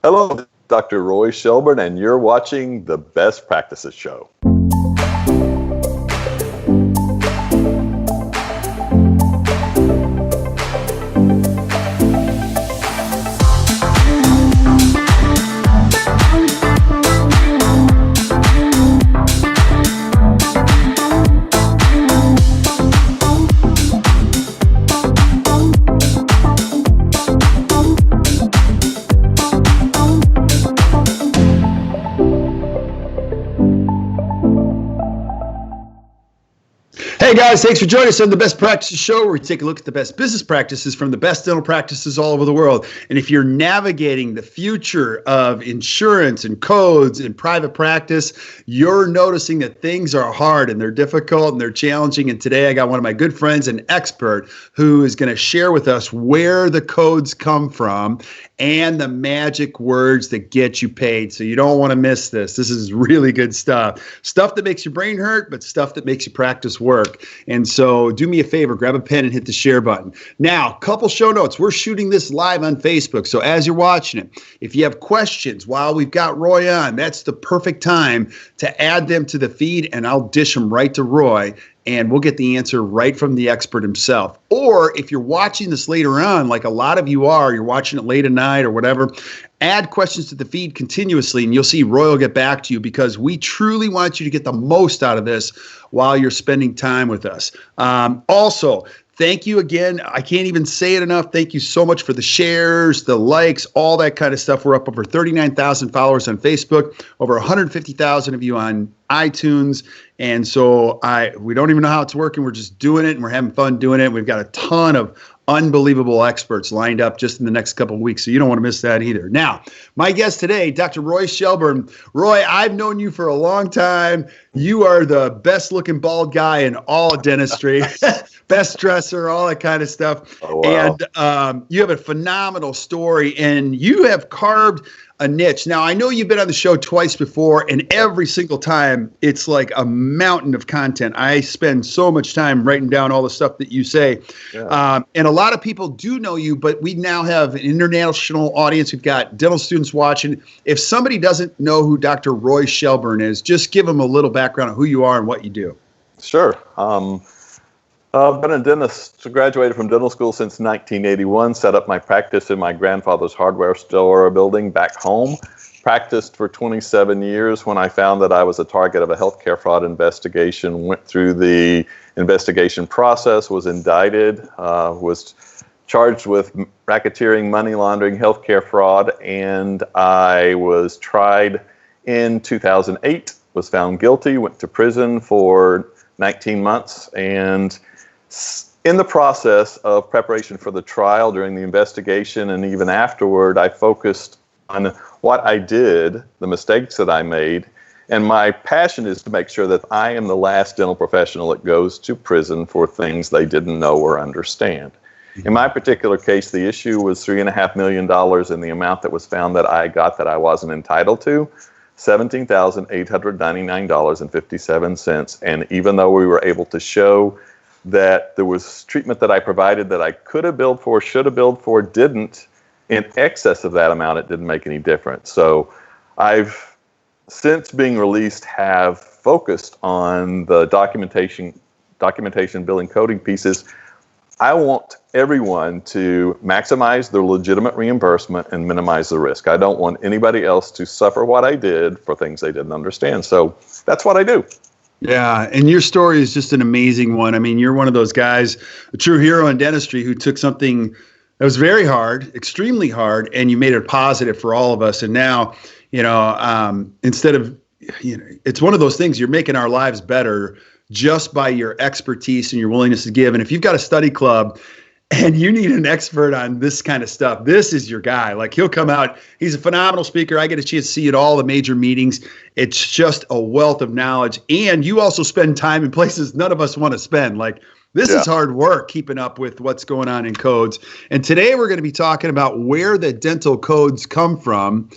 Hello, Dr. Roy Shelburne, and you're watching the Best Practices Show. Hey guys, thanks for joining us on the Best Practices Show, where we take a look at the best business practices from the best dental practices all over the world. And if you're navigating the future of insurance and codes and private practice, you're noticing that things are hard and they're difficult and they're challenging. And today I got one of my good friends, an expert, who is going to share with us where the codes come from and the magic words that get you paid. So you don't want to miss this. This is really good stuff. Stuff that makes your brain hurt, but stuff that makes you practice work. And so do me a favor, grab a pen and hit the share button. Now, couple show notes. We're shooting this live on Facebook. So as you're watching it, if you have questions while we've got Roy on, that's the perfect time to add them to the feed, and I'll dish them right to Roy, and we'll get the answer right from the expert himself. Or if you're watching this later on, like a lot of you are, you're watching it late at night or whatever, add questions to the feed continuously, and you'll see Roy will get back to you, because we truly want you to get the most out of this while you're spending time with us. Also, thank you again. I can't even say it enough. Thank you so much for the shares, the likes, all that kind of stuff. We're up over 39,000 followers on Facebook, over 150,000 of you on iTunes. And so we don't even know how it's working. We're just doing it, and we're having fun doing it. We've got a ton of unbelievable experts lined up just in the next couple of weeks, so you don't want to miss that either. Now, my guest today, Dr. Roy Shelburne. Roy, I've known you for a long time. You are the best-looking bald guy in all of dentistry, best dresser, all that kind of stuff. Oh, wow. And you have a phenomenal story, and you have carved a niche. Now, I know you've been on the show twice before, and every single time it's like a mountain of content. I spend so much time writing down all the stuff that you say. Yeah. And a lot of people do know you, but we now have an international audience. We've got dental students watching. If somebody doesn't know who Dr. Roy Shelburne is, just give them a little background of who you are and what you do. Sure. I've been a dentist, graduated from dental school since 1981, set up my practice in my grandfather's hardware store building back home. Practiced for 27 years when I found that I was a target of a healthcare fraud investigation, went through the investigation process, was indicted, was charged with racketeering, money laundering, healthcare fraud, and I was tried in 2008, was found guilty, went to prison for 19 months, and in the process of preparation for the trial, during the investigation, and even afterward, I focused on what I did, the mistakes that I made, and my passion is to make sure that I am the last dental professional that goes to prison for things they didn't know or understand. In my particular case, the issue was $3.5 million, and the amount that was found that I got that I wasn't entitled to, $17,899.57. And even though we were able to show that there was treatment that I provided that I could have billed for, should have billed for, didn't, in excess of that amount, it didn't make any difference. So I've, since being released, have focused on the documentation, billing, coding pieces. I want everyone to maximize their legitimate reimbursement and minimize the risk. I don't want anybody else to suffer what I did for things they didn't understand. So that's what I do. Yeah, and your story is just an amazing one. I mean, you're one of those guys, a true hero in dentistry, who took something that was very hard, extremely hard, and you made it positive for all of us. And now, instead of, it's one of those things, you're making our lives better just by your expertise and your willingness to give. And if you've got a study club and you need an expert on this kind of stuff, this is your guy. Like, he'll come out. He's a phenomenal speaker. I get a chance to see you at all the major meetings. It's just a wealth of knowledge. And you also spend time in places none of us want to spend. Like, this is hard work, keeping up with what's going on in codes. And today we're going to be talking about where the dental codes come from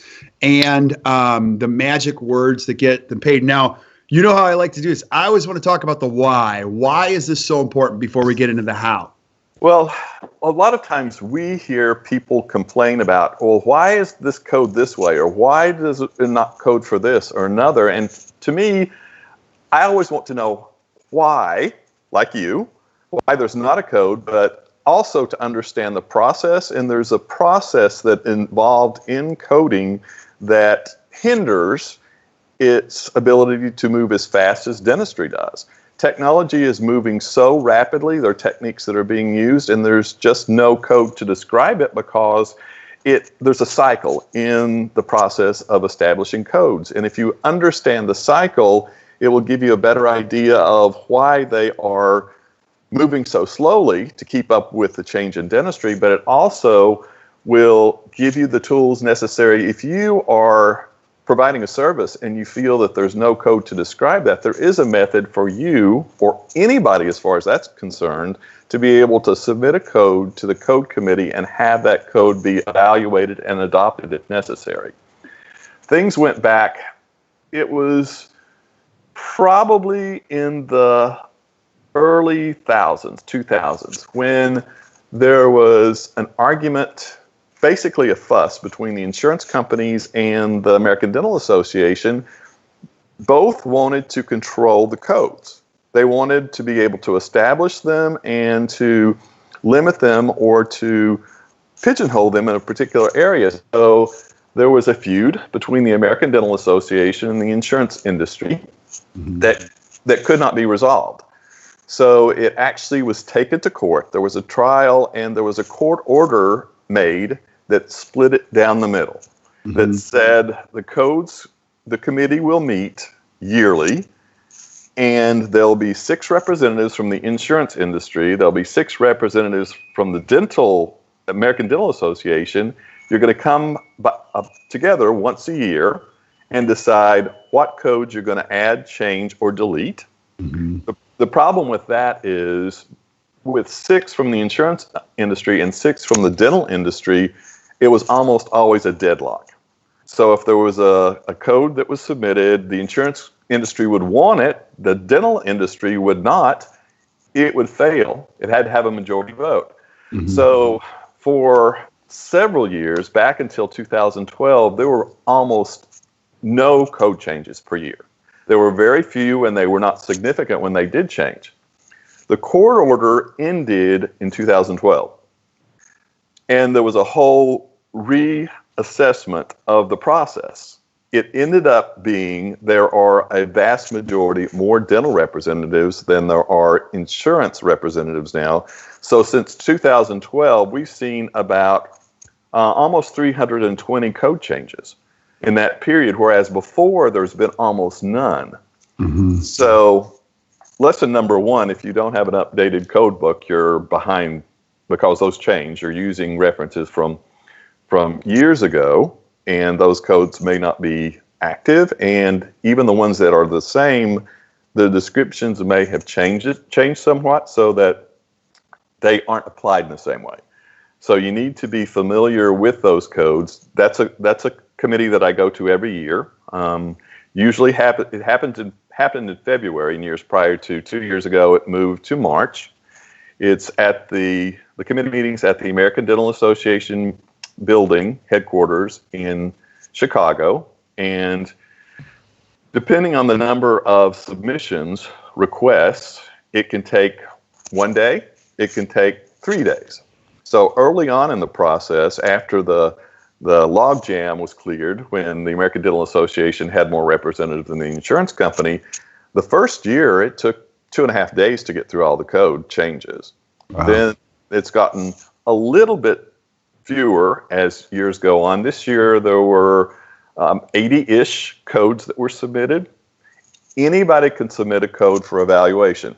and the magic words that get them paid. Now, you know how I like to do this. I always want to talk about the why. Why is this so important before we get into the how? Well, a lot of times we hear people complain about, well, why is this code this way? Or why does it not code for this or another? And to me, I always want to know why, like you, why there's not a code, but also to understand the process. And there's a process that involved in coding that hinders its ability to move as fast as dentistry does. Technology is moving so rapidly. There are techniques that are being used, and there's just no code to describe it because there's a cycle in the process of establishing codes. And if you understand the cycle, it will give you a better idea of why they are moving so slowly to keep up with the change in dentistry, but it also will give you the tools necessary. If you are providing a service and you feel that there's no code to describe that, there is a method for you or anybody, as far as that's concerned, to be able to submit a code to the code committee and have that code be evaluated and adopted if necessary. Things went back, it was probably in the early 2000s, when there was an argument, basically a fuss between the insurance companies and the American Dental Association. Both wanted to control the codes. They wanted to be able to establish them and to limit them or to pigeonhole them in a particular area. So there was a feud between the American Dental Association and the insurance industry that could not be resolved. So it actually was taken to court. There was a trial, and there was a court order made that split it down the middle, that said the committee will meet yearly, and there'll be 6 representatives from the insurance industry. There'll be 6 representatives from the American Dental Association. You're going to come together once a year and decide what codes you're going to add, change, or delete. The problem with that is, with 6 from the insurance industry and 6 from the dental industry, it was almost always a deadlock. So if there was a code that was submitted, the insurance industry would want it, the dental industry would not, it would fail. It had to have a majority vote. So for several years, back until 2012, there were almost no code changes per year. There were very few, and they were not significant when they did change. The court order ended in 2012, and there was a whole reassessment of the process. It ended up being there are a vast majority more dental representatives than there are insurance representatives now. So since 2012, we've seen about almost 320 code changes in that period, whereas before there's been almost none. So lesson number 1, if you don't have an updated code book, you're behind because those change. You're using references from years ago, and those codes may not be active, and even the ones that are the same, the descriptions may have changed somewhat so that they aren't applied in the same way. So you need to be familiar with those codes. That's a committee that I go to every year. Usually it happened in February in years prior to 2 years ago. It moved to March. It's at the committee meetings at the American Dental Association building headquarters in Chicago. And depending on the number of submissions, requests, it can take 1 day, it can take 3 days. So early on in the process, after the logjam was cleared, when the American Dental Association had more representatives than the insurance company, the first year it took 2.5 days to get through all the code changes. Wow. Then it's gotten a little bit fewer as years go on. This year there were 80-ish codes that were submitted. Anybody can submit a code for evaluation.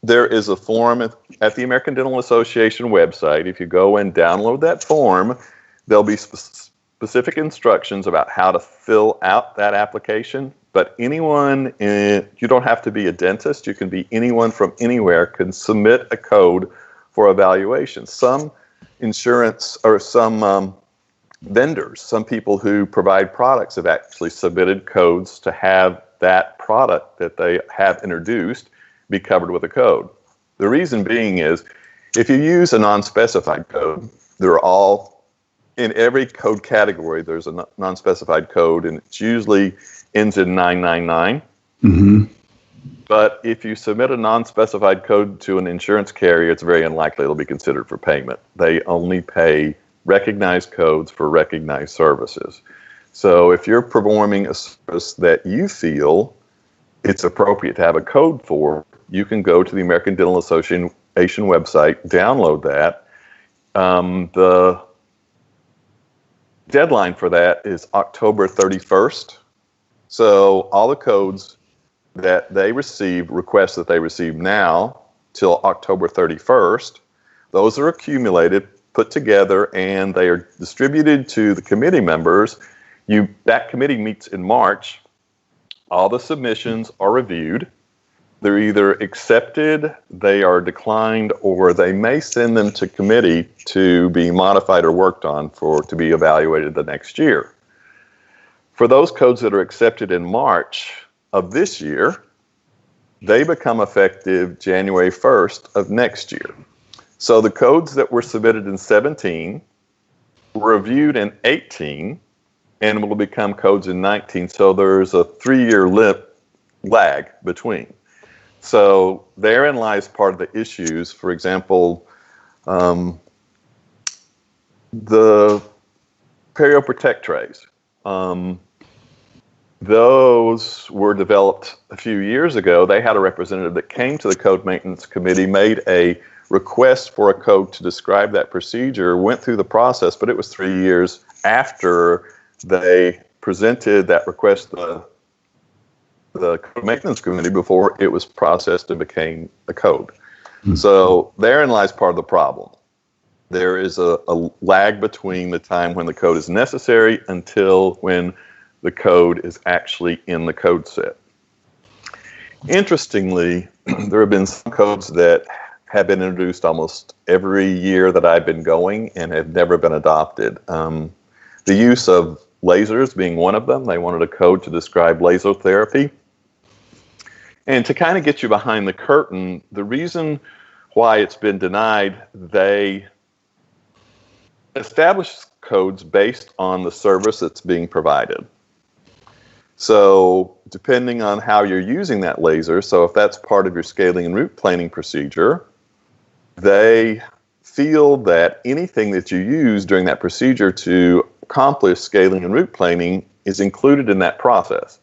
There is a form at the American Dental Association website. If you go and download that form, there'll be specific instructions about how to fill out that application. But anyone, you don't have to be a dentist. You can be anyone from anywhere can submit a code for evaluation. Some insurance or some vendors, some people who provide products have actually submitted codes to have that product that they have introduced be covered with a code. The reason being is If you use a non-specified code, they're all, in every code category, there's a non-specified code, and it usually ends in 999. Mm-hmm. But if you submit a non-specified code to an insurance carrier, it's very unlikely it'll be considered for payment. They only pay recognized codes for recognized services. So if you're performing a service that you feel it's appropriate to have a code for, you can go to the American Dental Association website, download that. The deadline for that is October 31st. So all the codes that they receive, requests that they receive now till October 31st, those are accumulated, put together, and they are distributed to the committee members. That committee meets in March. All the submissions are reviewed. They're either accepted, they are declined, or they may send them to committee to be modified or worked on to be evaluated the next year. For those codes that are accepted in March of this year, they become effective January 1st of next year. So the codes that were submitted in 17 were reviewed in 18 and will become codes in 19. So there's a 3-year lag between. So therein lies part of the issues. For example, the Perio Protect trays. Those were developed a few years ago. They had a representative that came to the Code Maintenance Committee, made a request for a code to describe that procedure, went through the process, but it was 3 years after they presented that request to the Code Maintenance Committee before it was processed and became a code. Mm-hmm. So therein lies part of the problem. There is a lag between the time when the code is necessary until when the code is actually in the code set. Interestingly, there have been some codes that have been introduced almost every year that I've been going and have never been adopted. The use of lasers being one of them. They wanted a code to describe laser therapy. And to kind of get you behind the curtain, the reason why it's been denied, they establish codes based on the service that's being provided. So depending on how you're using that laser, so if that's part of your scaling and root planing procedure, they feel that anything that you use during that procedure to accomplish scaling and root planing is included in that process.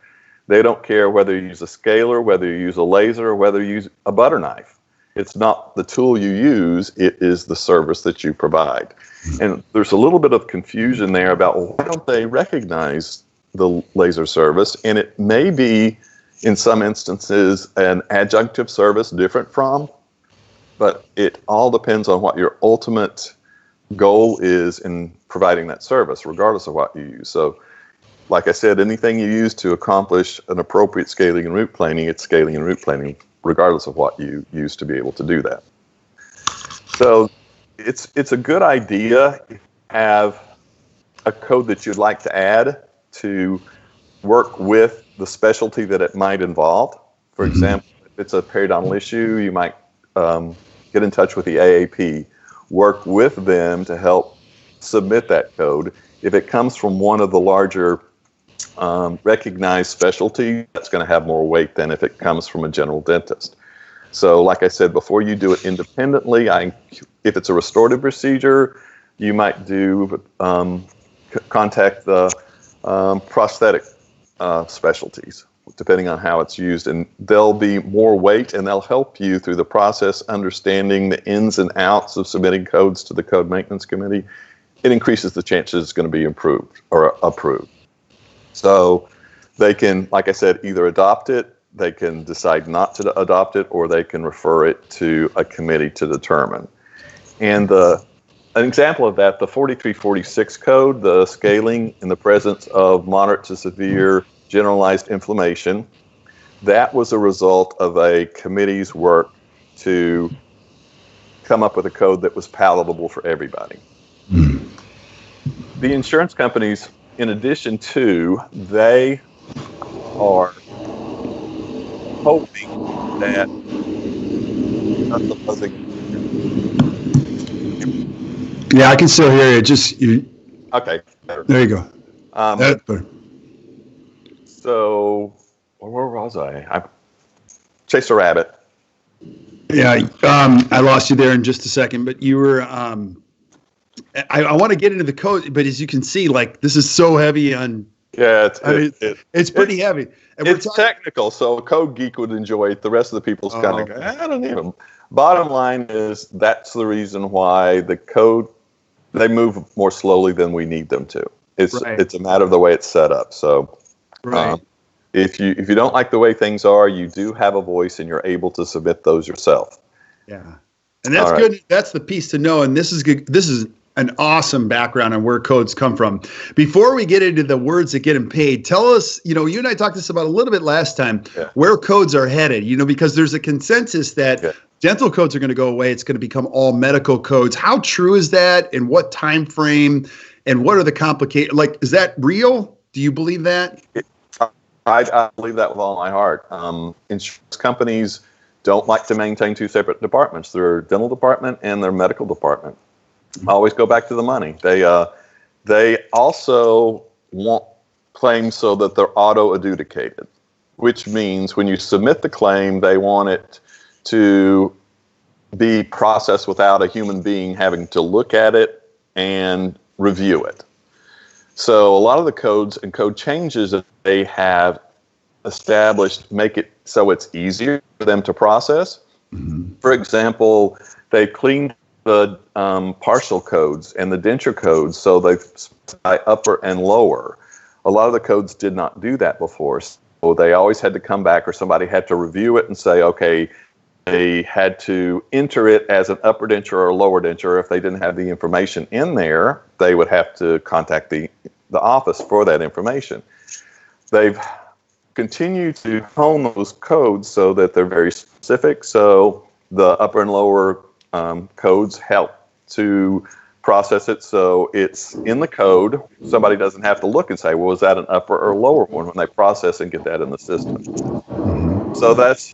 They don't care whether you use a scaler, whether you use a laser, or whether you use a butter knife. It's not the tool you use, it is the service that you provide. And there's a little bit of confusion there about, well, why don't they recognize the laser service? And it may be, in some instances, an adjunctive service different from, but it all depends on what your ultimate goal is in providing that service, regardless of what you use. So, like I said, anything you use to accomplish an appropriate scaling and root planing, it's scaling and root planing, regardless of what you use to be able to do that. So it's a good idea if you have a code that you'd like to add to work with the specialty that it might involve. For example, if it's a periodontal issue, you might get in touch with the AAP, work with them to help submit that code. If it comes from one of the larger recognized specialties, that's going to have more weight than if it comes from a general dentist. So like I said, before you do it independently, if it's a restorative procedure, you might contact the prosthetic specialties, depending on how it's used. And there'll be more weight, and they'll help you through the process, understanding the ins and outs of submitting codes to the Code Maintenance Committee. It increases the chances it's going to be improved or approved. So they can, like I said, either adopt it, they can decide not to adopt it, or they can refer it to a committee to determine. And an example of that, the 4346 code, the scaling in the presence of moderate to severe generalized inflammation, that was a result of a committee's work to come up with a code that was palatable for everybody. The insurance companies, in addition to, they are hoping that Yeah, I can still hear you. Just you. Okay. There you go. That's better. So, where was I? I chased a rabbit. Yeah, I lost you there in just a second, but you were. I want to get into the code, but as you can see, like this is so heavy on. Yeah, it's pretty heavy. And it's technical, so a code geek would enjoy it. The rest of the people's kind of, I don't even. Bottom line is that's the reason why the code, they move more slowly than we need them to. It's a matter of the way it's set up. So if you don't like the way things are, you do have a voice and you're able to submit those yourself. Yeah. And that's good. That's the piece to know. And this is good. This is an awesome background on where codes come from. Before we get into the words that get them paid, tell us, you and I talked this about a little bit last time, where codes are headed, because there's a consensus that dental codes are going to go away. It's going to become all medical codes. How true is that? And what time frame? And what are the complicated, like, is that real? Do you believe that? I believe that with all my heart. Insurance companies don't like to maintain two separate departments, their dental department and their medical department. I always go back to the money. They also want claims so that they're auto-adjudicated, which means when you submit the claim, they want it to be processed without a human being having to look at it and review it. So a lot of the codes and code changes that they have established make it so it's easier for them to process. Mm-hmm. For example, they cleaned the partial codes and the denture codes, so they specify upper and lower. A lot of the codes did not do that before, so they always had to come back, or somebody had to review it and say, okay, they had to enter it as an upper denture or a lower denture. If they didn't have the information in there, they would have to contact the office for that information. They've continued to hone those codes so that they're very specific, so the upper and lower codes help to process it, so it's in the code. Somebody doesn't have to look and say, well, is that an upper or lower one, when they process and get that in the system. So that's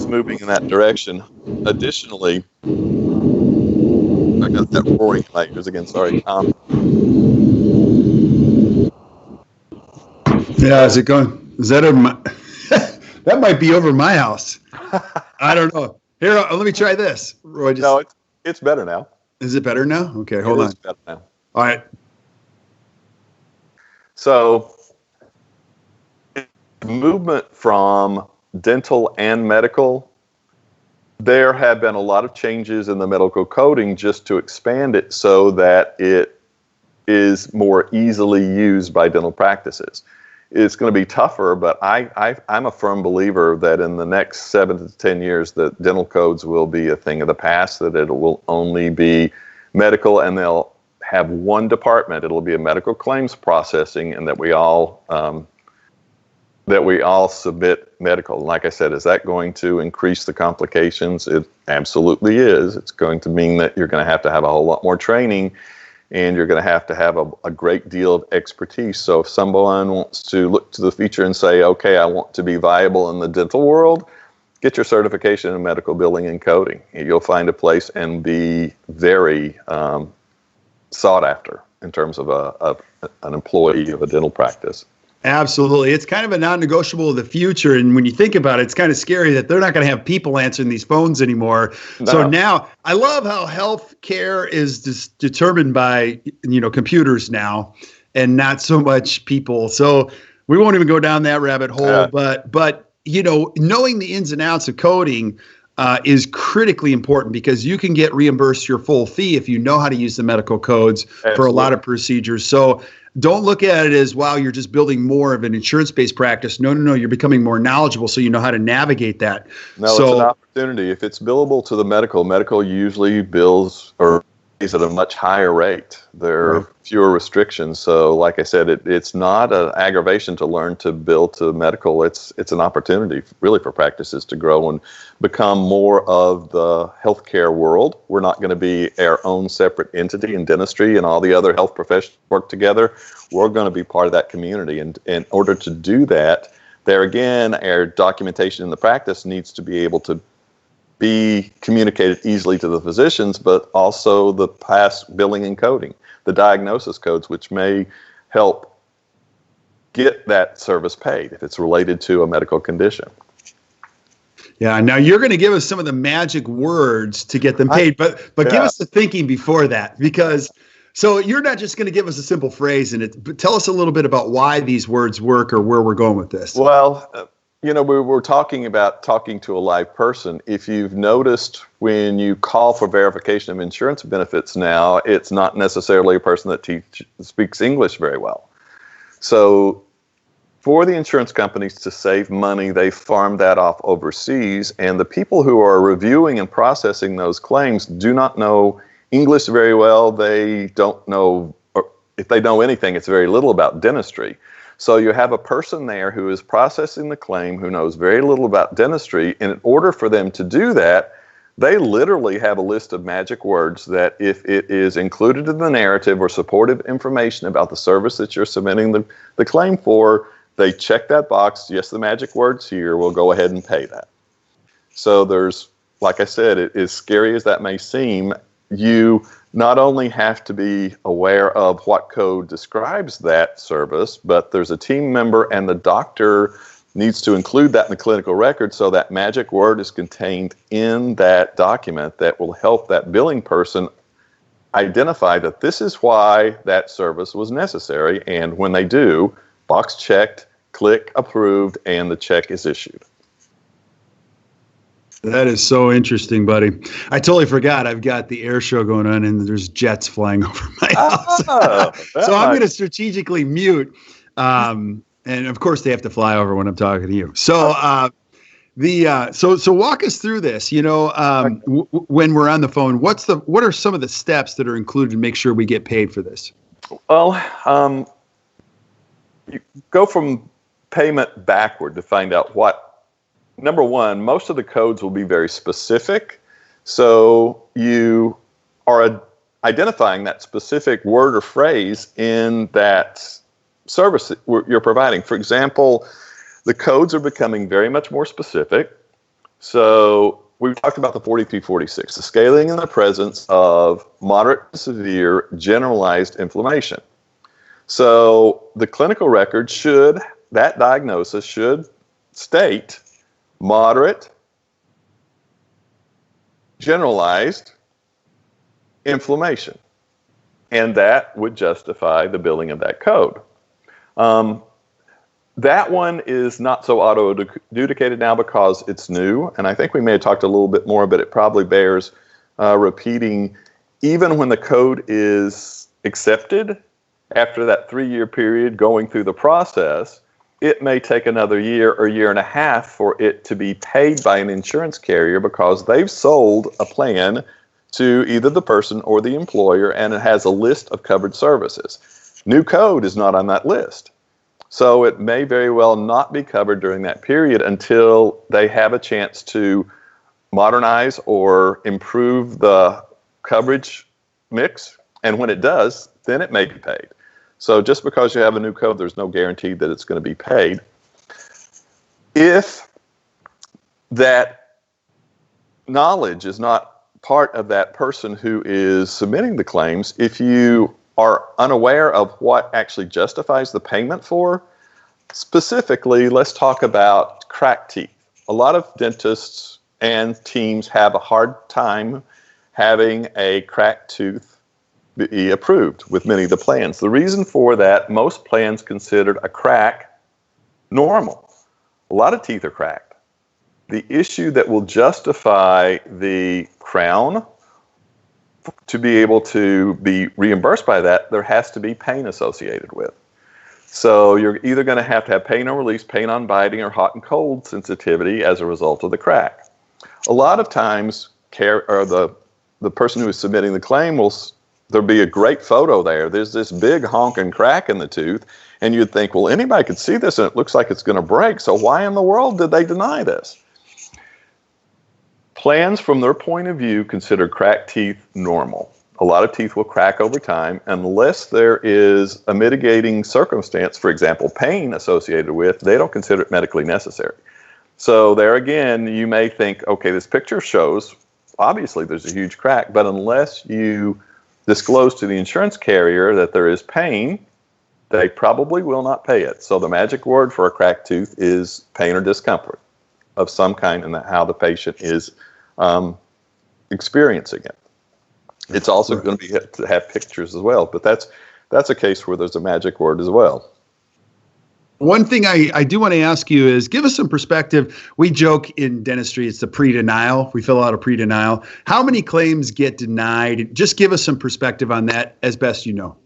moving in that direction. Additionally, I got that roaring neighbors again, sorry. Yeah, is it going? Is that over my, that might be over my house. I don't know. Here, let me try this. Roy, no, it's better now. Is it better now? Okay, hold on. It's better now. All right. So, movement from dental and medical, there have been a lot of changes in the medical coding just to expand it so that it is more easily used by dental practices. It's going to be tougher, but I'm a firm believer that in the next 7 to 10 years, that dental codes will be a thing of the past, that it will only be medical, and they'll have one department. It'll be a medical claims processing, and that we all submit medical. Like I said, is that going to increase the complications? It absolutely is. It's going to mean that you're going to have a whole lot more training, and you're going to have a great deal of expertise. So if someone wants to look to the future and say, okay, I want to be viable in the dental world, get your certification in medical billing and coding. You'll find a place and be very sought after in terms of an employee of a dental practice. Absolutely. It's kind of a non-negotiable of the future. And when you think about it, it's kind of scary that they're not going to have people answering these phones anymore. No. So now I love how health care is determined by, computers now and not so much people. So we won't even go down that rabbit hole. But knowing the ins and outs of coding is critically important, because you can get reimbursed your full fee if you know how to use the medical codes. Absolutely. For a lot of procedures. So don't look at it as, wow, you're just building more of an insurance-based practice. No. You're becoming more knowledgeable, so you know how to navigate that. No, it's an opportunity. If it's billable to the medical usually bills or is at a much higher rate. There are fewer restrictions. So like I said, it's not an aggravation to learn to bill to medical. It's an opportunity really for practices to grow and become more of the healthcare world. We're not going to be our own separate entity in dentistry, and all the other health professionals work together. We're going to be part of that community. And in order to do that, there again, our documentation in the practice needs to be able to be communicated easily to the physicians, but also the past billing and coding, the diagnosis codes, which may help get that service paid if it's related to a medical condition. Yeah. Now you're going to give us some of the magic words to get them paid, but give us the thinking before that, because so you're not just going to give us a simple phrase in it, but tell us a little bit about why these words work or where we're going with this. Well, we were talking about talking to a live person. If you've noticed when you call for verification of insurance benefits now, it's not necessarily a person that speaks English very well. So for the insurance companies to save money, they farm that off overseas, and the people who are reviewing and processing those claims do not know English very well. They don't know, or if they know anything, it's very little about dentistry. So you have a person there who is processing the claim who knows very little about dentistry, and in order for them to do that, they literally have a list of magic words that if it is included in the narrative or supportive information about the service that you're submitting the claim for, they check that box. Yes, the magic word's here. We'll go ahead and pay that. So there's, like I said, as scary as that may seem, you not only have to be aware of what code describes that service, but there's a team member and the doctor needs to include that in the clinical record so that magic word is contained in that document that will help that billing person identify that this is why that service was necessary. And when they do, box checked, click approved, and the check is issued. That is so interesting, buddy. I totally forgot. I've got the air show going on and there's jets flying over my house. So I'm going to strategically mute. And of course they have to fly over when I'm talking to you. So so walk us through this, when we're on the phone, what are some of the steps that are included to make sure we get paid for this? Well, you go from payment backward to find out what. Number one, most of the codes will be very specific. So you are identifying that specific word or phrase in that service that you're providing. For example, the codes are becoming very much more specific. So we've talked about the 4346, the scaling in the presence of moderate to severe generalized inflammation. So the clinical record that diagnosis should state moderate, generalized inflammation, and that would justify the billing of that code. That one is not so auto-adjudicated now because it's new, and I think we may have talked a little bit more, but it probably bears repeating. Even when the code is accepted, after that 3-year period going through the process, it may take another year or year and a half for it to be paid by an insurance carrier because they've sold a plan to either the person or the employer, and it has a list of covered services. New code is not on that list. So it may very well not be covered during that period until they have a chance to modernize or improve the coverage mix. And when it does, then it may be paid. So just because you have a new code, there's no guarantee that it's going to be paid. If that knowledge is not part of that person who is submitting the claims, if you are unaware of what actually justifies the payment for, specifically, let's talk about cracked teeth. A lot of dentists and teams have a hard time having a cracked tooth be approved with many of the plans. The reason for that, most plans considered a crack normal. A lot of teeth are cracked. The issue that will justify the crown to be able to be reimbursed by that, there has to be pain associated with. So you're either going to have pain on release, pain on biting, or hot and cold sensitivity as a result of the crack. A lot of times, the person who is submitting the claim there'll be a great photo there. There's this big honking crack in the tooth, and you'd think, well, anybody could see this, and it looks like it's going to break, so why in the world did they deny this? Plans, from their point of view, consider cracked teeth normal. A lot of teeth will crack over time unless there is a mitigating circumstance, for example, pain associated with, they don't consider it medically necessary. So there again, you may think, okay, this picture shows, obviously there's a huge crack, but unless you disclose to the insurance carrier that there is pain, they probably will not pay it. So the magic word for a cracked tooth is pain or discomfort of some kind, and how the patient is experiencing it. It's also going to have pictures as well, but that's a case where there's a magic word as well. One thing I do want to ask you is give us some perspective. We joke in dentistry, it's the pre-denial. We fill out a pre-denial. How many claims get denied? Just give us some perspective on that as best you know.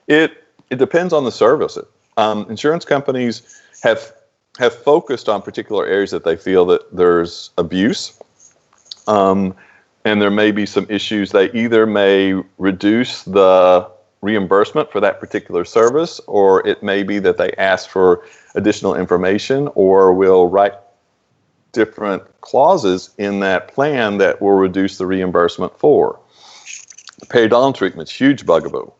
It depends on the service. Insurance companies have focused on particular areas that they feel that there's abuse, and there may be some issues. They either may reduce the reimbursement for that particular service, or it may be that they ask for additional information or will write different clauses in that plan that will reduce the reimbursement for. Periodontal treatment's huge bugaboo.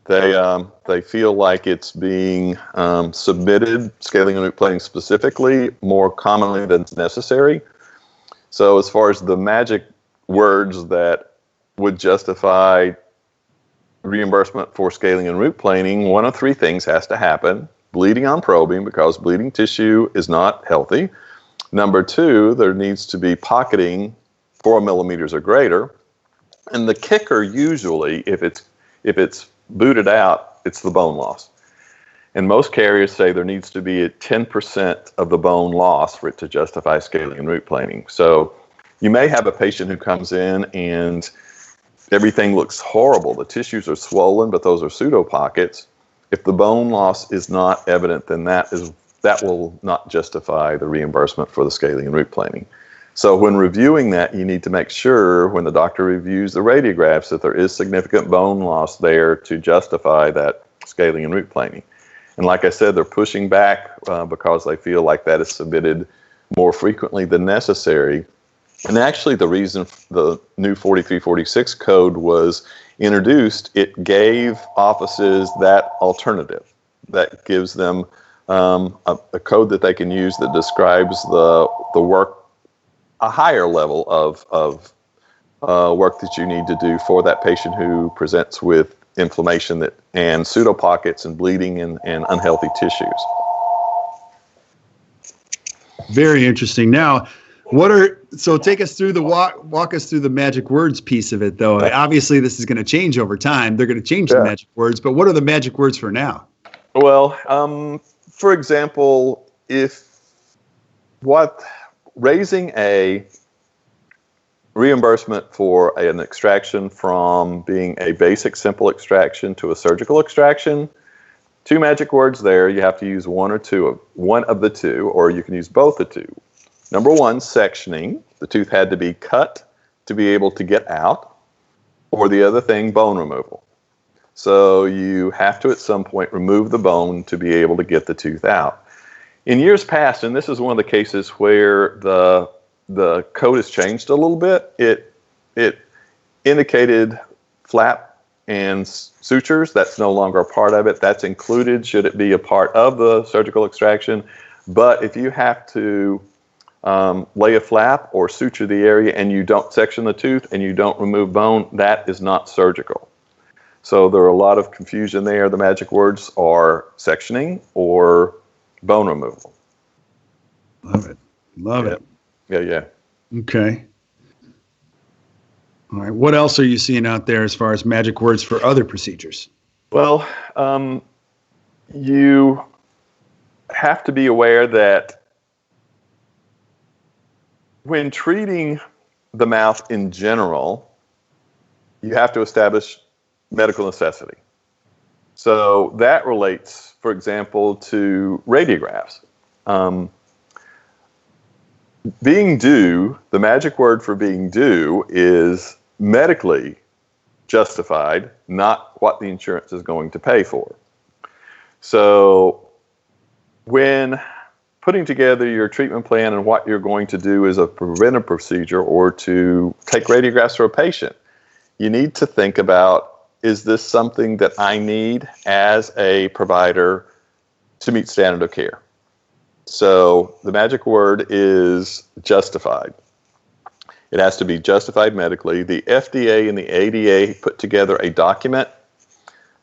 They feel like it's being submitted, scaling and root planing specifically, more commonly than necessary. So as far as the magic words that would justify reimbursement for scaling and root planing, one of three things has to happen. Bleeding on probing, because bleeding tissue is not healthy. Number two, there needs to be pocketing 4 millimeters or greater. And the kicker usually, if it's booted out, it's the bone loss. And most carriers say there needs to be 10% of the bone loss for it to justify scaling and root planing. So you may have a patient who comes in and everything looks horrible. The tissues are swollen, but those are pseudo pockets. If the bone loss is not evident, then that will not justify the reimbursement for the scaling and root planing. So when reviewing that, you need to make sure when the doctor reviews the radiographs that there is significant bone loss there to justify that scaling and root planing. And like I said, they're pushing back because they feel like that is submitted more frequently than necessary. And actually, the reason the new 4346 code was introduced, it gave offices that alternative. That gives them a code that they can use that describes the work, a higher level of work that you need to do for that patient who presents with inflammation and pseudopockets and bleeding and unhealthy tissues. Very interesting. Now, so take us through walk us through the magic words piece of it, though. Obviously, this is going to change over time. They're going to change the magic words, but what are the magic words for now? Well, for example, raising a reimbursement for an extraction from being a basic simple extraction to a surgical extraction, two magic words there. You have to use one of the two, or you can use both the two. Number one, sectioning. The tooth had to be cut to be able to get out, or the other thing, bone removal. So you have to at some point remove the bone to be able to get the tooth out. In years past, and this is one of the cases where the code has changed a little bit, it indicated flap and sutures. That's no longer a part of it. That's included should it be a part of the surgical extraction. But if you have to lay a flap or suture the area and you don't section the tooth and you don't remove bone, that is not surgical. So there are a lot of confusion there. The magic words are sectioning or bone removal. Love it. Love it. Yeah. Okay. All right. What else are you seeing out there as far as magic words for other procedures? Well, you have to be aware that when treating the mouth in general, you have to establish medical necessity. So that relates, for example, to radiographs. Being due, the magic word for being due is medically justified, not what the insurance is going to pay for. So when putting together your treatment plan and what you're going to do as a preventive procedure or to take radiographs for a patient, you need to think about, is this something that I need as a provider to meet standard of care? So the magic word is justified. It has to be justified medically. The FDA and the ADA put together a document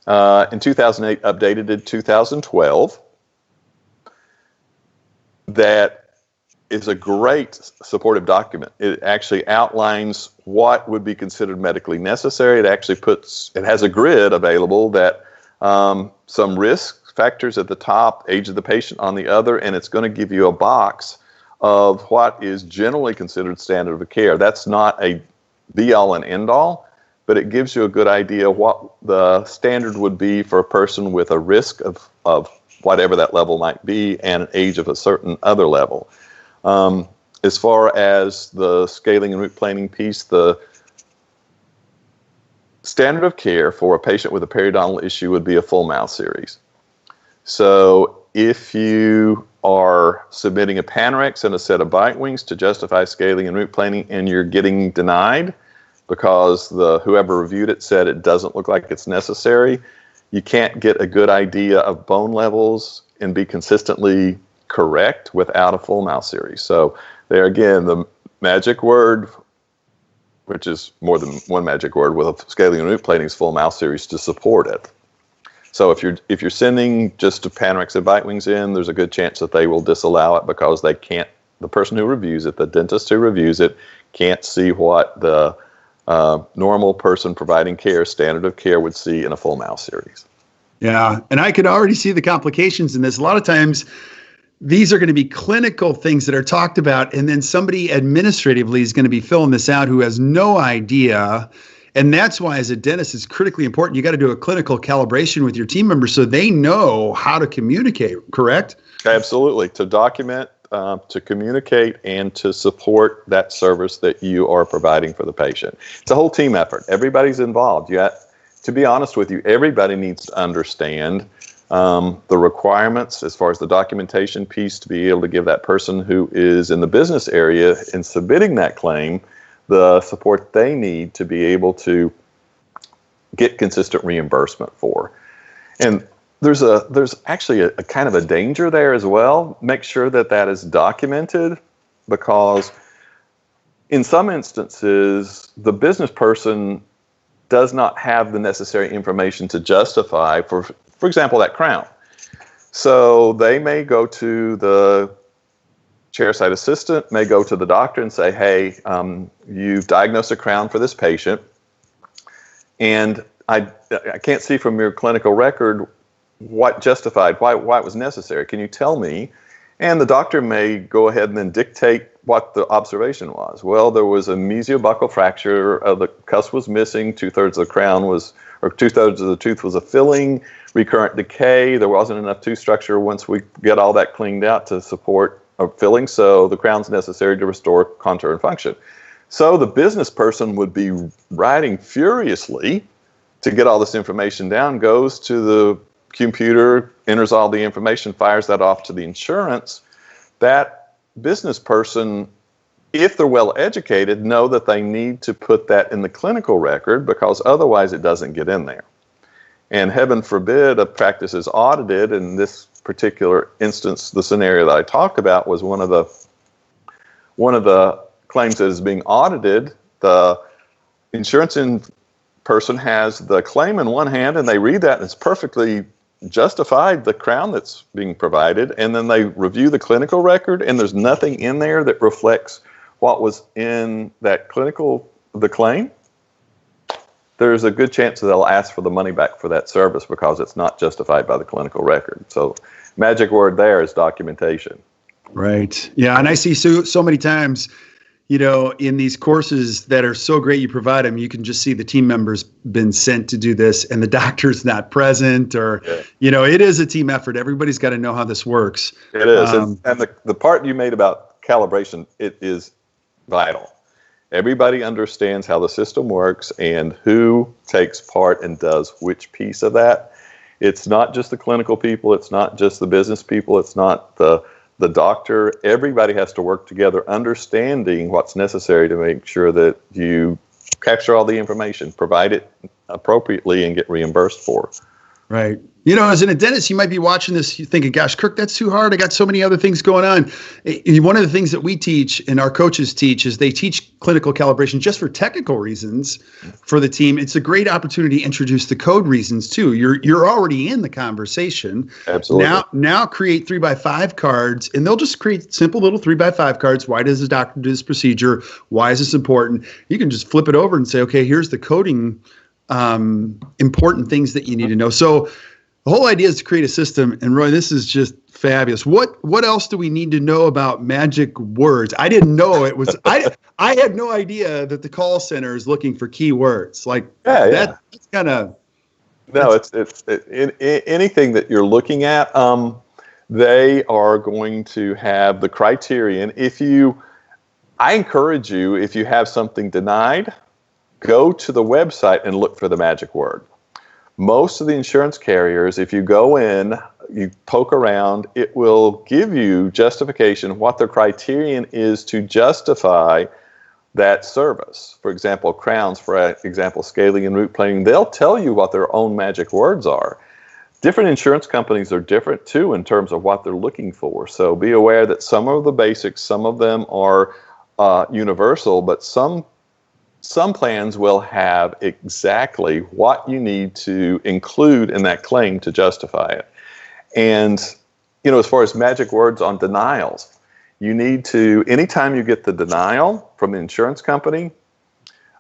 in 2008, updated in 2012, that is a great supportive document. It actually outlines what would be considered medically necessary. It actually it has a grid available that some risk factors at the top, age of the patient on the other, and it's going to give you a box of what is generally considered standard of care. That's not a be-all and end-all, but it gives you a good idea what the standard would be for a person with a risk of whatever that level might be and an age of a certain other level. As far as the scaling and root planing piece, the standard of care for a patient with a periodontal issue would be a full mouth series. So if you are submitting a Panorex and a set of bite wings to justify scaling and root planing and you're getting denied because whoever reviewed it said it doesn't look like it's necessary, you can't get a good idea of bone levels and be consistently correct without a full mouth series. So there again, the magic word, which is more than one magic word with a scaling and root planing, is full mouth series to support it. So if you're sending just a Panorex and bite wings in, there's a good chance that they will disallow it because they can't. The person who reviews it, the dentist who reviews it, can't see what the normal person providing care, standard of care, would see in a full mouth series. Yeah, and I could already see the complications in this. A lot of times, these are going to be clinical things that are talked about, and then somebody administratively is going to be filling this out who has no idea. And that's why, as a dentist, it's critically important. You got to do a clinical calibration with your team members so they know how to communicate, correct? Absolutely. To document, to communicate, and to support that service that you are providing for the patient. It's a whole team effort. Everybody's involved. To be honest with you, everybody needs to understand the requirements as far as the documentation piece to be able to give that person who is in the business area in submitting that claim the support they need to be able to get consistent reimbursement for. And there's actually a kind of a danger there as well. Make sure that is documented, because in some instances, the business person does not have the necessary information to justify, for example, that crown. So they may go to the chairside assistant, may go to the doctor and say, hey, you've diagnosed a crown for this patient, and I can't see from your clinical record what justified, why it was necessary. Can you tell me? And the doctor may go ahead and then dictate what the observation was. Well, there was a mesiobuccal fracture, the cusp was missing, 2/3 of the crown was, or 2/3 of the tooth was a filling, recurrent decay, there wasn't enough tooth structure once we get all that cleaned out to support a filling, so the crown's necessary to restore contour and function. So the business person would be writing furiously to get all this information down, goes to the computer, enters all the information, fires that off to the insurance. That business person, if they're well educated, know that they need to put that in the clinical record, because otherwise it doesn't get in there. And heaven forbid a practice is audited. In this particular instance, the scenario that I talked about was one of the claims that is being audited. The insurance person has the claim in one hand, and they read that and it's perfectly justified, the crown that's being provided, and then they review the clinical record and there's nothing in there that reflects what was in that the claim. There's a good chance that they'll ask for the money back for that service because it's not justified by the clinical record. So magic word there is documentation. Right. Yeah. And I see so many times, in these courses that are so great you provide them, you can just see the team members been sent to do this and the doctor's not present, or, it is a team effort. Everybody's got to know how this works. It is. And the part you made about calibration, it is vital. Everybody understands how the system works and who takes part and does which piece of that. It's not just the clinical people. It's not just the business people. It's not the doctor. Everybody has to work together, understanding what's necessary to make sure that you capture all the information, provide it appropriately, and get reimbursed for. Right. You know, as a dentist, you might be watching this, you thinking, gosh, Kirk, that's too hard. I got so many other things going on. One of the things that we teach and our coaches teach is they teach clinical calibration just for technical reasons for the team. It's a great opportunity to introduce the code reasons too. You're already in the conversation. Absolutely. Now create 3x5 cards, and they'll just create simple little 3x5 cards. Why does the doctor do this procedure? Why is this important? You can just flip it over and say, okay, here's the coding important things that you need to know. So the whole idea is to create a system, and Roy, this is just fabulous. What else do we need to know about magic words? I didn't know it was. I had no idea that the call center is looking for keywords. Like that's kind of. No, it's anything that you're looking at. They are going to have the criterion. I encourage you, if you have something denied, go to the website and look for the magic word. Most of the insurance carriers, if you go in, you poke around, it will give you justification, what their criterion is to justify that service. For example, crowns, for example, scaling and root planing, they'll tell you what their own magic words are. Different insurance companies are different too in terms of what they're looking for. So be aware that some of the basics, some of them are universal, but some plans will have exactly what you need to include in that claim to justify it. And, you know, as far as magic words on denials, you need to, anytime you get the denial from the insurance company,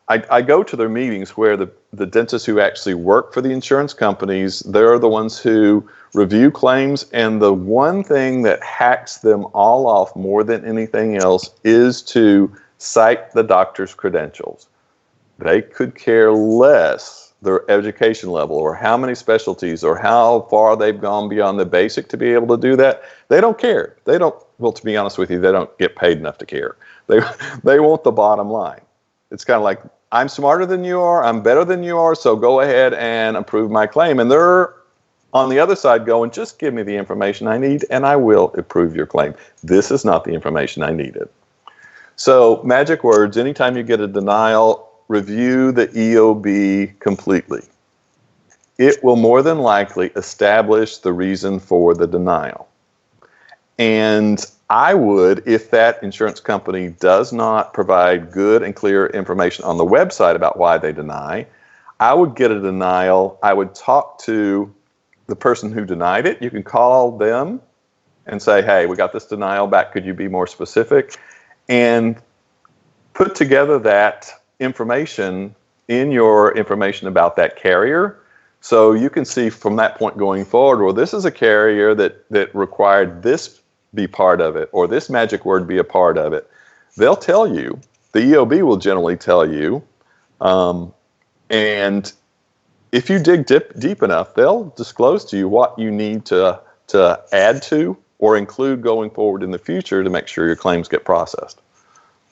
I go to their meetings where the dentists who actually work for the insurance companies, they're the ones who review claims, and the one thing that hacks them all off more than anything else is to cite the doctor's credentials. They could care less their education level or how many specialties or how far they've gone beyond the basic to be able to do that. They don't care. They don't, well, to be honest with you, they don't get paid enough to care. They want the bottom line. It's kind of like, I'm smarter than you are, I'm better than you are, so go ahead and approve my claim. And they're on the other side going, just give me the information I need and I will approve your claim. This is not the information I needed. So magic words, anytime you get a denial, review the EOB completely. It will more than likely establish the reason for the denial. And I would, if that insurance company does not provide good and clear information on the website about why they deny, I would get a denial. I would talk to the person who denied it. You can call them and say, hey, we got this denial back. Could you be more specific? And put together that information in your information about that carrier, so you can see from that point going forward, well, this is a carrier that required this be part of it, or this magic word be a part of it. They'll tell you, the EOB will generally tell you, and if you dig deep enough, they'll disclose to you what you need to add to or include going forward in the future to make sure your claims get processed.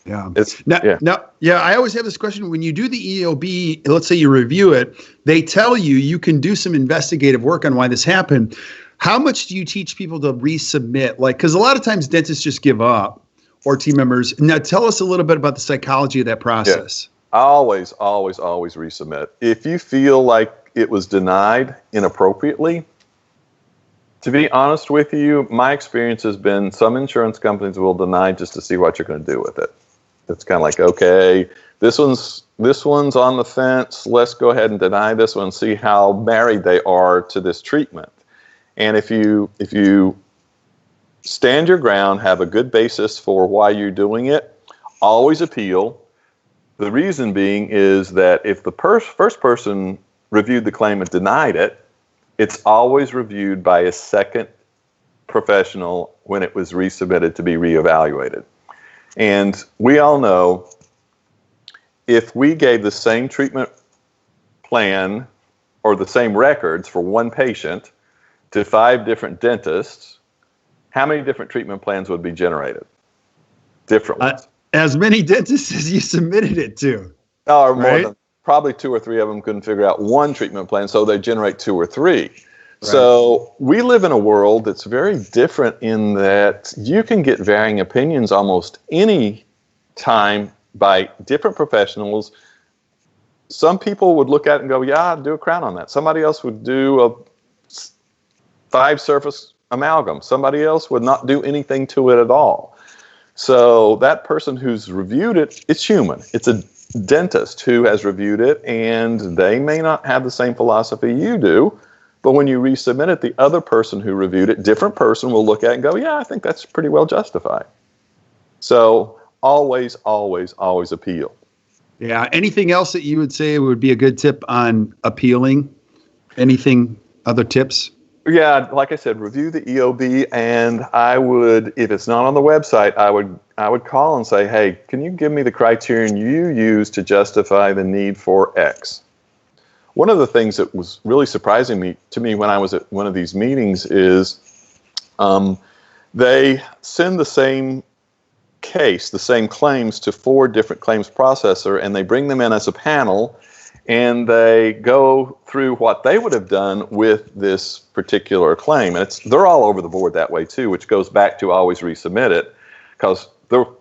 Yeah. I always have this question. When you do the EOB, let's say you review it, they tell you can do some investigative work on why this happened. How much do you teach people to resubmit? Like, because a lot of times dentists just give up, or team members. Now, tell us a little bit about the psychology of that process. Yeah. Always resubmit. If you feel like it was denied inappropriately, to be honest with you, my experience has been some insurance companies will deny just to see what you're going to do with it. It's kind of like, okay, this one's on the fence. Let's go ahead and deny this one, see how married they are to this treatment. And if you stand your ground, have a good basis for why you're doing it, always appeal. The reason being is that if the first person reviewed the claim and denied it, it's always reviewed by a second professional when it was resubmitted to be reevaluated. And we all know if we gave the same treatment plan or the same records for one patient to 5 different dentists, how many different treatment plans would be generated? Different ones. As many dentists as you submitted it to. Or more right? Than probably 2 or 3 of them couldn't figure out one treatment plan, so they generate 2 or 3. Right. So we live in a world that's very different in that you can get varying opinions almost any time by different professionals. Some people would look at it and go, yeah, I'd do a crown on that. Somebody else would do 5-surface amalgam. Somebody else would not do anything to it at all. So that person who's reviewed it, it's human. It's a dentist who has reviewed it, and they may not have the same philosophy you do. But when you resubmit it, the other person who reviewed it, different person, will look at it and go, yeah, I think that's pretty well justified. So always, always, always appeal. Yeah. Anything else that you would say would be a good tip on appealing? Anything, other tips? Yeah, like I said, review the EOB, and I would, if it's not on the website, I would call and say, hey, can you give me the criterion you use to justify the need for X? One of the things that was really surprising to me when I was at one of these meetings is they send the same case, the same claims, to 4 different claims processor, and they bring them in as a panel, and they go through what they would have done with this particular claim. And they're all over the board that way too, which goes back to always resubmit it, because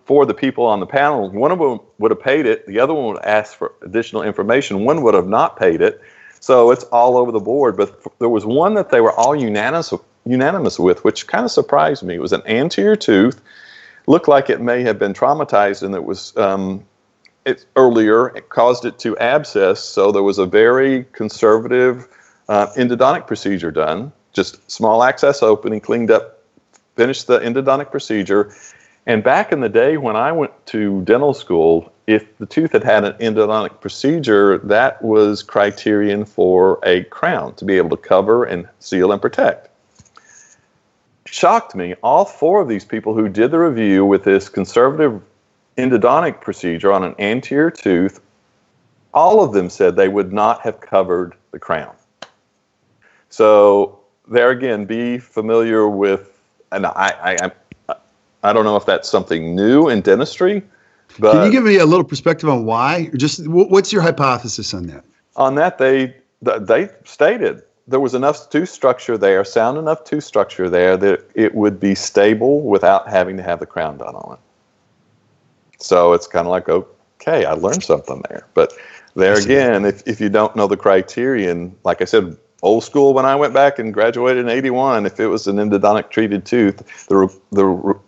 for the people on the panel, one of them would have paid it, the other one would ask for additional information, one would have not paid it. So it's all over the board. But there was one that they were all unanimous with, which kind of surprised me. It was an anterior tooth, looked like it may have been traumatized, and it was earlier, it caused it to abscess, so there was a very conservative endodontic procedure done, just small access opening, cleaned up, finished the endodontic procedure. And back in the day when I went to dental school, if the tooth had had an endodontic procedure, that was criterion for a crown to be able to cover and seal and protect. Shocked me, all 4 of these people who did the review with this conservative endodontic procedure on an anterior tooth, all of them said they would not have covered the crown. So there again, be familiar with, and I don't know if that's something new in dentistry, but can you give me a little perspective on why? Just what's your hypothesis on that? On that, they stated there was enough tooth structure there, sound enough tooth structure there, that it would be stable without having to have the crown done on it. So it's kind of like, okay, I learned something there. But there again, if you don't know the criterion, like I said, old school, when I went back and graduated in 81, if it was an endodontic treated tooth, the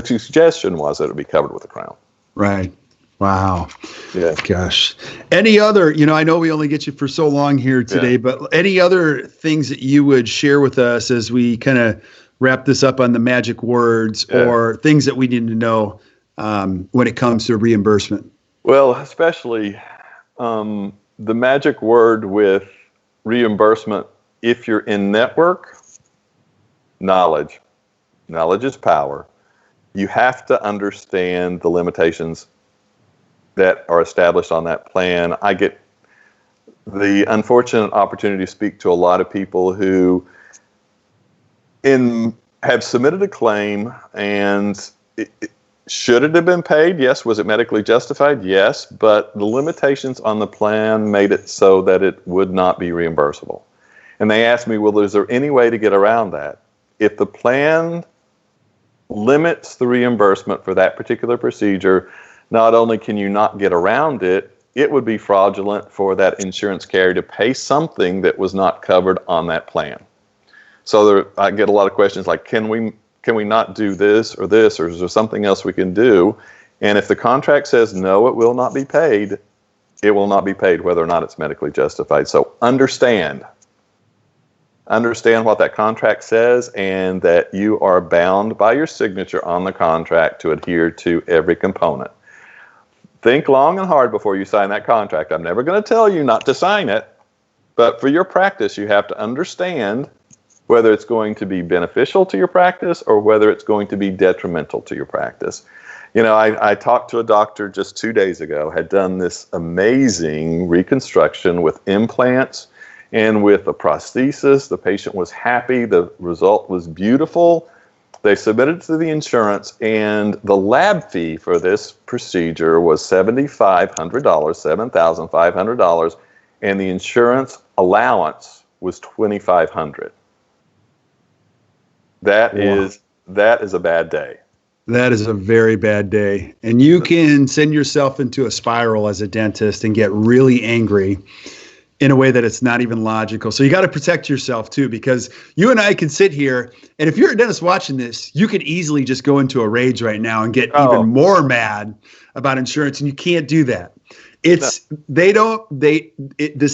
suggestion was that it would be covered with a crown. Right. Wow. Yeah. Gosh. Any other, I know we only get you for so long here today, but any other things that you would share with us as we kind of wrap this up on the magic words or things that we need to know when it comes to reimbursement? Well, especially the magic word with reimbursement, if you're in network, knowledge. Knowledge is power. You have to understand the limitations that are established on that plan. I get the unfortunate opportunity to speak to a lot of people who have submitted a claim, and should it have been paid? Yes. Was it medically justified? Yes. But the limitations on the plan made it so that it would not be reimbursable. And they asked me, well, is there any way to get around that? If the plan limits the reimbursement for that particular procedure, not only can you not get around it, it would be fraudulent for that insurance carrier to pay something that was not covered on that plan. So I get a lot of questions like, can we not do this, or is there something else we can do? And if the contract says no, it will not be paid, it will not be paid whether or not it's medically justified. So understand what that contract says, and that you are bound by your signature on the contract to adhere to every component. Think long and hard before you sign that contract. I'm never going to tell you not to sign it, but for your practice, you have to understand whether it's going to be beneficial to your practice or whether it's going to be detrimental to your practice. I talked to a doctor just 2 days ago, had done this amazing reconstruction with implants and with a prosthesis. The patient was happy. The result was beautiful. They submitted to the insurance, and the lab fee for this procedure was $7,500, $7,500, and the insurance allowance was $2,500. That is a bad day. That is a very bad day. And you can send yourself into a spiral as a dentist and get really angry in a way that it's not even logical. So you got to protect yourself too, because you and I can sit here, and if you're a dentist watching this, you could easily just go into a rage right now and get even more mad about insurance, and you can't do that. This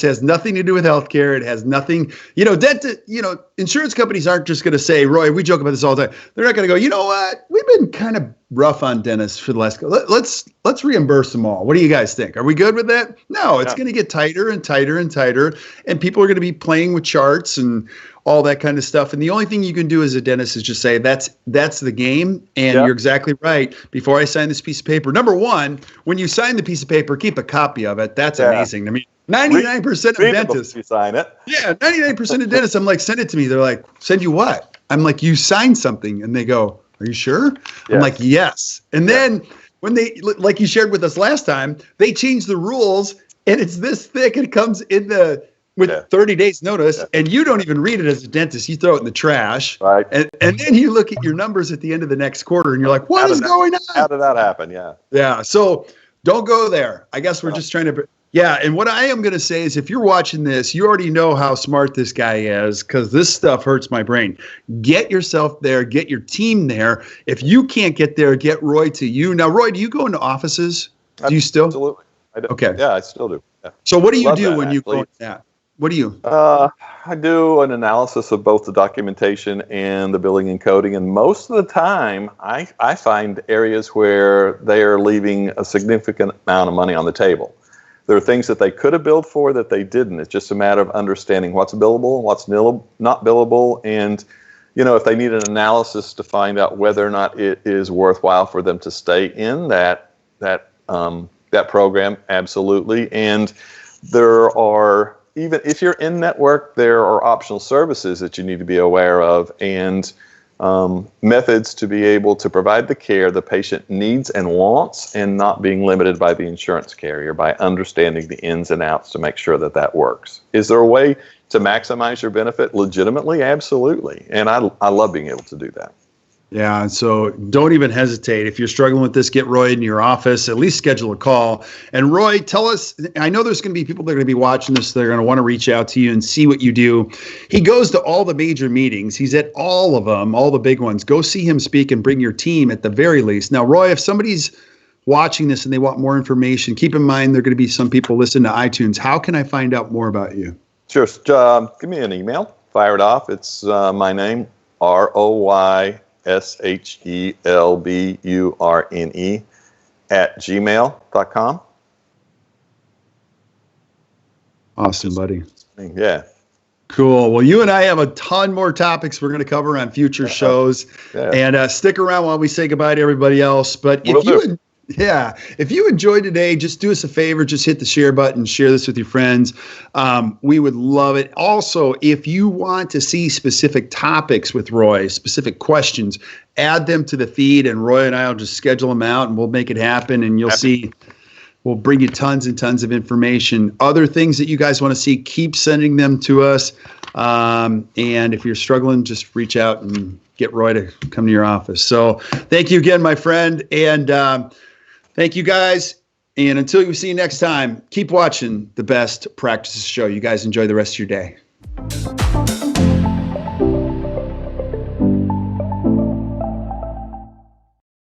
has nothing to do with healthcare. It has nothing, insurance companies aren't just going to say, Roy, we joke about this all the time. They're not going to go, you know what? We've been kind of rough on dentists for the last, let's reimburse them all. What do you guys think? Are we good with that? No, it's going to get tighter and tighter and tighter. And people are going to be playing with charts and all that kind of stuff. And the only thing you can do as a dentist is just say, that's the game. And you're exactly right. Before I sign this piece of paper, number one, when you sign the piece of paper, keep a copy of it. That's amazing. I mean, 99% of dentists. You sign it. Yeah, 99% of dentists, I'm like, send it to me. They're like, send you what? I'm like, you signed something. And they go, are you sure? Yes. I'm like, yes. And then when they, like you shared with us last time, they change the rules and it's this thick. It comes in with 30 days notice, and you don't even read it as a dentist. You throw it in the trash. Right. And then you look at your numbers at the end of the next quarter and you're like, what is going on? How did that happen? Yeah. Yeah. So don't go there. I guess we're just trying to, and what I am going to say is if you're watching this, you already know how smart this guy is because this stuff hurts my brain. Get yourself there, get your team there. If you can't get there, get Roy to you. Now, Roy, do you go into offices? Do you still? Absolutely. I do. Okay. Yeah, I still do. Yeah. So what do you do when you go into that? What do you? I do an analysis of both the documentation and the billing and coding, and most of the time, I find areas where they are leaving a significant amount of money on the table. There are things that they could have billed for that they didn't. It's just a matter of understanding what's billable, what's not billable, and if they need an analysis to find out whether or not it is worthwhile for them to stay in that program, absolutely. And there are, even if you're in network, there are optional services that you need to be aware of and methods to be able to provide the care the patient needs and wants and not being limited by the insurance carrier, by understanding the ins and outs to make sure that works. Is there a way to maximize your benefit legitimately? Absolutely. And I love being able to do that. Yeah, so don't even hesitate. If you're struggling with this, get Roy in your office, at least schedule a call. And Roy, tell us, I know there's going to be people that are going to be watching this, they're going to want to reach out to you and see what you do. He goes to all the major meetings. He's at all of them, all the big ones. Go see him speak and bring your team at the very least. Now, Roy, if somebody's watching this and they want more information, keep in mind there are going to be some people listening to iTunes. How can I find out more about you? Sure. Give me an email. Fire it off. It's my name, RoyShelburne @gmail.com. Awesome, buddy. Yeah. Cool. Well, you and I have a ton more topics we're going to cover on future shows. And stick around while we say goodbye to everybody else. But if you enjoyed today, just do us a favor. Just hit the share button. Share this with your friends. We would love it. Also, if you want to see specific topics with Roy, specific questions, add them to the feed, and Roy and I will just schedule them out, and we'll make it happen. And you'll see, we'll bring you tons and tons of information. Other things that you guys want to see, keep sending them to us. And if you're struggling, just reach out and get Roy to come to your office. So thank you again, my friend. And thank you, guys. And until we see you next time, keep watching the Best Practices Show. You guys enjoy the rest of your day.